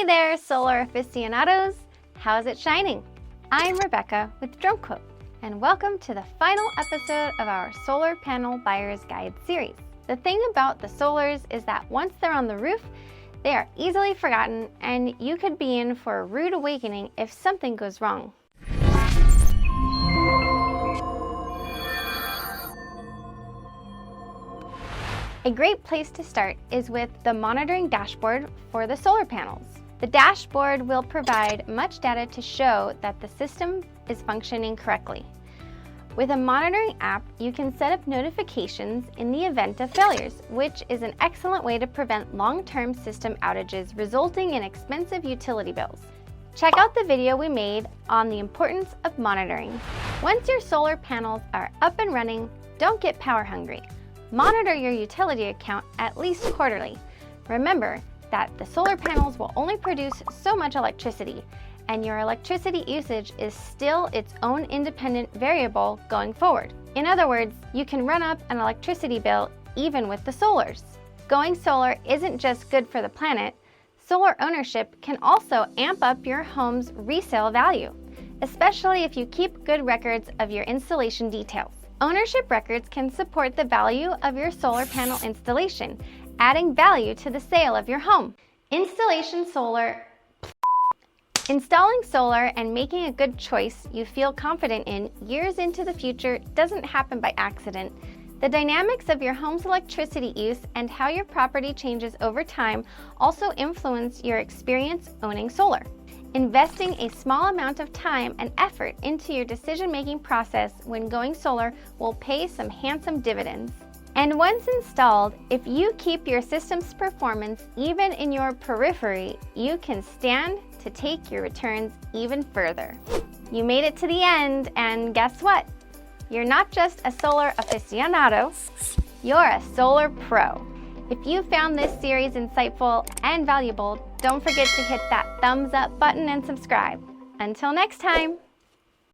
Hey there, solar aficionados! How's it shining? I'm Rebecca with DroneQuote, and welcome to the final episode of our Solar Panel Buyer's Guide series. The thing about the solars is that once they're on the roof, they are easily forgotten, and you could be in for a rude awakening if something goes wrong. A great place to start is with the monitoring dashboard for the solar panels. The dashboard will provide much data to show that the system is functioning correctly. With a monitoring app, you can set up notifications in the event of failures, which is an excellent way to prevent long-term system outages resulting in expensive utility bills. Check out the video we made on the importance of monitoring. Once your solar panels are up and running, don't get power hungry. Monitor your utility account at least quarterly. Remember that the solar panels will only produce so much electricity, and your electricity usage is still its own independent variable going forward. In other words, you can run up an electricity bill even with the solars. Going solar isn't just good for the planet. Solar ownership can also amp up your home's resale value, especially if you keep good records of your installation details. Ownership records can support the value of your solar panel installation, adding value to the sale of your home. Installing solar and making a good choice you feel confident in years into the future doesn't happen by accident. The dynamics of your home's electricity use and how your property changes over time also influence your experience owning solar. Investing a small amount of time and effort into your decision-making process when going solar will pay some handsome dividends. And once installed, if you keep your system's performance even in your periphery, you can stand to take your returns even further. You made it to the end, and guess what? You're not just a solar aficionado, you're a solar pro. If you found this series insightful and valuable, don't forget to hit that thumbs up button and subscribe. Until next time.